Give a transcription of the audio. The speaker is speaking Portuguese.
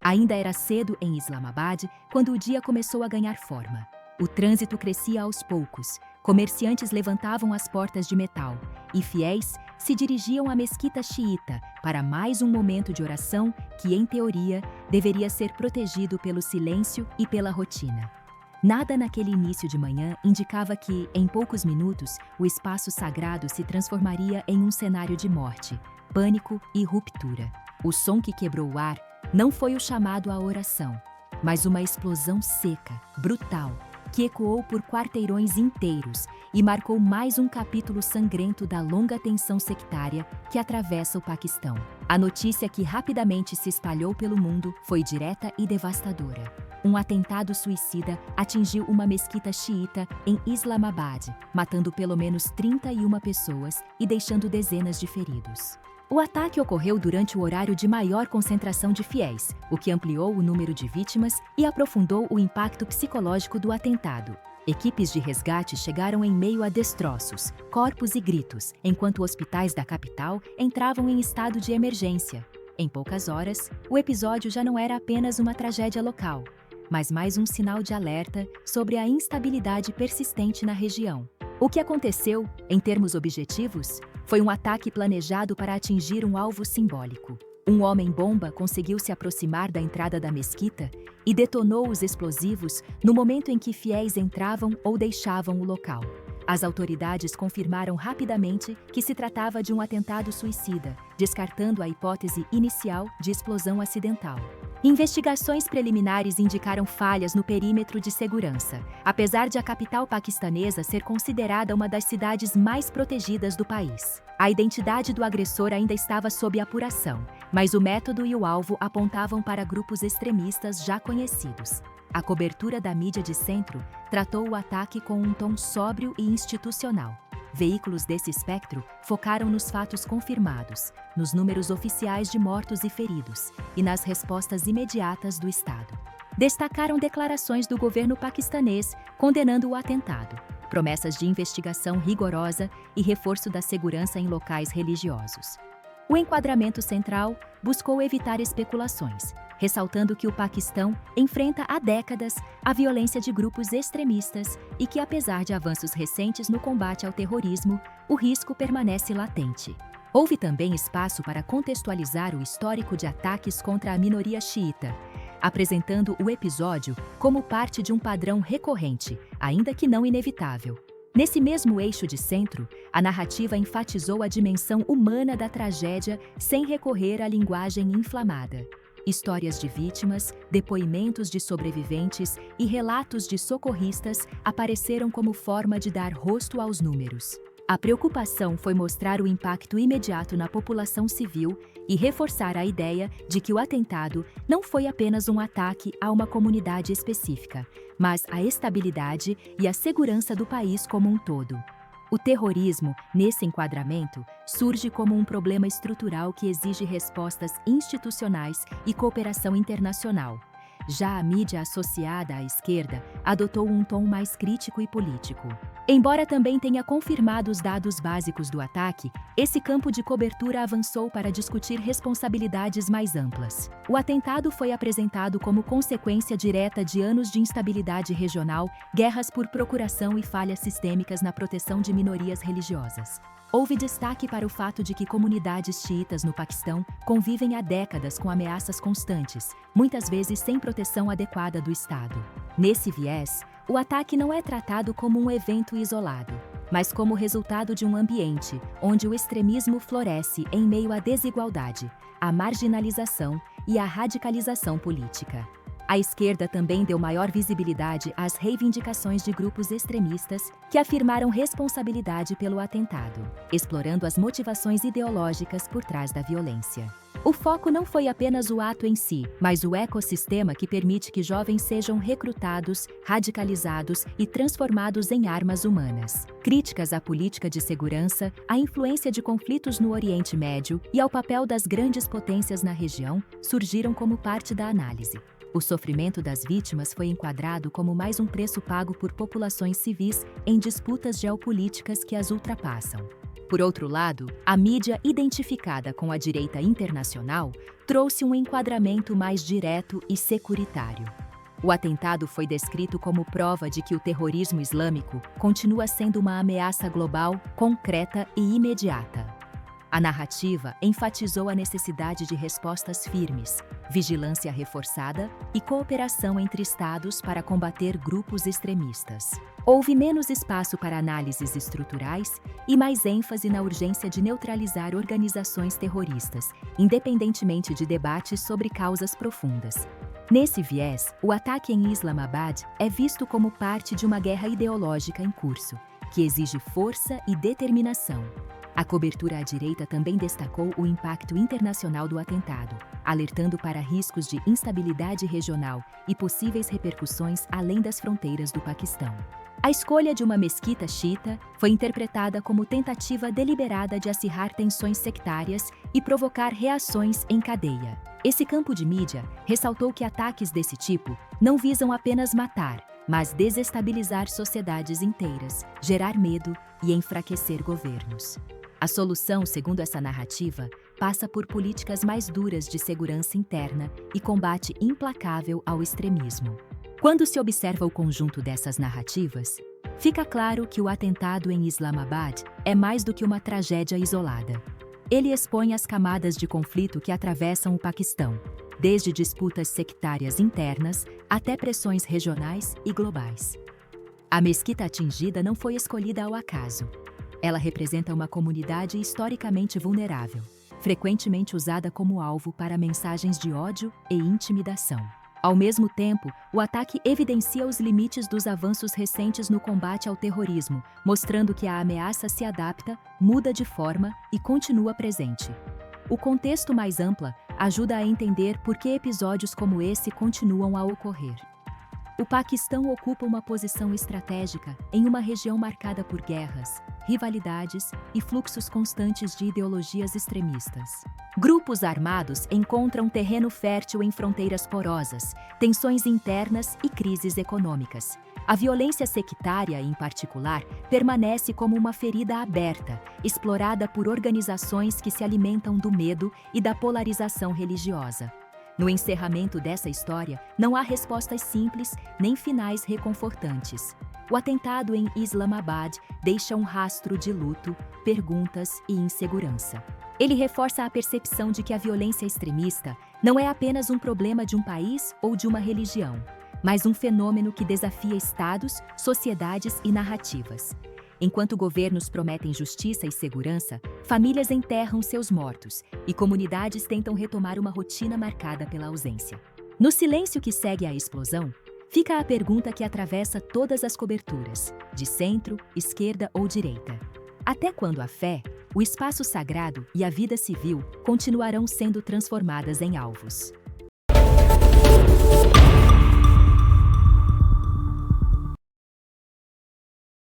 Ainda era cedo em Islamabad quando o dia começou a ganhar forma. O trânsito crescia aos poucos, comerciantes levantavam as portas de metal e fiéis se dirigiam à mesquita xiita para mais um momento de oração que, em teoria, deveria ser protegido pelo silêncio e pela rotina. Nada naquele início de manhã indicava que, em poucos minutos, o espaço sagrado se transformaria em um cenário de morte, pânico e ruptura. O som que quebrou o ar não foi o chamado à oração, mas uma explosão seca, brutal, que ecoou por quarteirões inteiros e marcou mais um capítulo sangrento da longa tensão sectária que atravessa o Paquistão. A notícia que rapidamente se espalhou pelo mundo foi direta e devastadora. Um atentado suicida atingiu uma mesquita xiita em Islamabad, matando pelo menos 31 pessoas e deixando dezenas de feridos. O ataque ocorreu durante o horário de maior concentração de fiéis, o que ampliou o número de vítimas e aprofundou o impacto psicológico do atentado. Equipes de resgate chegaram em meio a destroços, corpos e gritos, enquanto hospitais da capital entravam em estado de emergência. Em poucas horas, o episódio já não era apenas uma tragédia local, mas mais um sinal de alerta sobre a instabilidade persistente na região. O que aconteceu, em termos objetivos, foi um ataque planejado para atingir um alvo simbólico. Um homem-bomba conseguiu se aproximar da entrada da mesquita e detonou os explosivos no momento em que fiéis entravam ou deixavam o local. As autoridades confirmaram rapidamente que se tratava de um atentado suicida, descartando a hipótese inicial de explosão acidental. Investigações preliminares indicaram falhas no perímetro de segurança, apesar de a capital paquistanesa ser considerada uma das cidades mais protegidas do país. A identidade do agressor ainda estava sob apuração, mas o método e o alvo apontavam para grupos extremistas já conhecidos. A cobertura da mídia de centro tratou o ataque com um tom sóbrio e institucional. Veículos desse espectro focaram nos fatos confirmados, nos números oficiais de mortos e feridos e nas respostas imediatas do Estado. Destacaram declarações do governo paquistanês condenando o atentado, promessas de investigação rigorosa e reforço da segurança em locais religiosos. O enquadramento central buscou evitar especulações, ressaltando que o Paquistão enfrenta há décadas a violência de grupos extremistas e que, apesar de avanços recentes no combate ao terrorismo, o risco permanece latente. Houve também espaço para contextualizar o histórico de ataques contra a minoria xiita, apresentando o episódio como parte de um padrão recorrente, ainda que não inevitável. Nesse mesmo eixo de centro, a narrativa enfatizou a dimensão humana da tragédia sem recorrer à linguagem inflamada. Histórias de vítimas, depoimentos de sobreviventes e relatos de socorristas apareceram como forma de dar rosto aos números. A preocupação foi mostrar o impacto imediato na população civil e reforçar a ideia de que o atentado não foi apenas um ataque a uma comunidade específica, mas a estabilidade e a segurança do país como um todo. O terrorismo, nesse enquadramento, surge como um problema estrutural que exige respostas institucionais e cooperação internacional. Já a mídia associada à esquerda adotou um tom mais crítico e político. Embora também tenha confirmado os dados básicos do ataque, esse campo de cobertura avançou para discutir responsabilidades mais amplas. O atentado foi apresentado como consequência direta de anos de instabilidade regional, guerras por procuração e falhas sistêmicas na proteção de minorias religiosas. Houve destaque para o fato de que comunidades xiitas no Paquistão convivem há décadas com ameaças constantes, muitas vezes sem proteção adequada do Estado. Nesse viés, o ataque não é tratado como um evento isolado, mas como resultado de um ambiente onde o extremismo floresce em meio à desigualdade, à marginalização e à radicalização política. A esquerda também deu maior visibilidade às reivindicações de grupos extremistas que afirmaram responsabilidade pelo atentado, explorando as motivações ideológicas por trás da violência. O foco não foi apenas o ato em si, mas o ecossistema que permite que jovens sejam recrutados, radicalizados e transformados em armas humanas. Críticas à política de segurança, à influência de conflitos no Oriente Médio e ao papel das grandes potências na região surgiram como parte da análise. O sofrimento das vítimas foi enquadrado como mais um preço pago por populações civis em disputas geopolíticas que as ultrapassam. Por outro lado, a mídia identificada com a direita internacional trouxe um enquadramento mais direto e securitário. O atentado foi descrito como prova de que o terrorismo islâmico continua sendo uma ameaça global, concreta e imediata. A narrativa enfatizou a necessidade de respostas firmes, vigilância reforçada e cooperação entre Estados para combater grupos extremistas. Houve menos espaço para análises estruturais e mais ênfase na urgência de neutralizar organizações terroristas, independentemente de debates sobre causas profundas. Nesse viés, o ataque em Islamabad é visto como parte de uma guerra ideológica em curso, que exige força e determinação. A cobertura à direita também destacou o impacto internacional do atentado, alertando para riscos de instabilidade regional e possíveis repercussões além das fronteiras do Paquistão. A escolha de uma mesquita xiita foi interpretada como tentativa deliberada de acirrar tensões sectárias e provocar reações em cadeia. Esse campo de mídia ressaltou que ataques desse tipo não visam apenas matar, mas desestabilizar sociedades inteiras, gerar medo e enfraquecer governos. A solução, segundo essa narrativa, passa por políticas mais duras de segurança interna e combate implacável ao extremismo. Quando se observa o conjunto dessas narrativas, fica claro que o atentado em Islamabad é mais do que uma tragédia isolada. Ele expõe as camadas de conflito que atravessam o Paquistão, desde disputas sectárias internas até pressões regionais e globais. A mesquita atingida não foi escolhida ao acaso. Ela representa uma comunidade historicamente vulnerável, frequentemente usada como alvo para mensagens de ódio e intimidação. Ao mesmo tempo, o ataque evidencia os limites dos avanços recentes no combate ao terrorismo, mostrando que a ameaça se adapta, muda de forma e continua presente. O contexto mais amplo ajuda a entender por que episódios como esse continuam a ocorrer. O Paquistão ocupa uma posição estratégica em uma região marcada por guerras, rivalidades e fluxos constantes de ideologias extremistas. Grupos armados encontram terreno fértil em fronteiras porosas, tensões internas e crises econômicas. A violência sectária, em particular, permanece como uma ferida aberta, explorada por organizações que se alimentam do medo e da polarização religiosa. No encerramento dessa história, não há respostas simples nem finais reconfortantes. O atentado em Islamabad deixa um rastro de luto, perguntas e insegurança. Ele reforça a percepção de que a violência extremista não é apenas um problema de um país ou de uma religião, mas um fenômeno que desafia estados, sociedades e narrativas. Enquanto governos prometem justiça e segurança, famílias enterram seus mortos e comunidades tentam retomar uma rotina marcada pela ausência. No silêncio que segue à explosão, fica a pergunta que atravessa todas as coberturas, de centro, esquerda ou direita. Até quando a fé, o espaço sagrado e a vida civil continuarão sendo transformadas em alvos?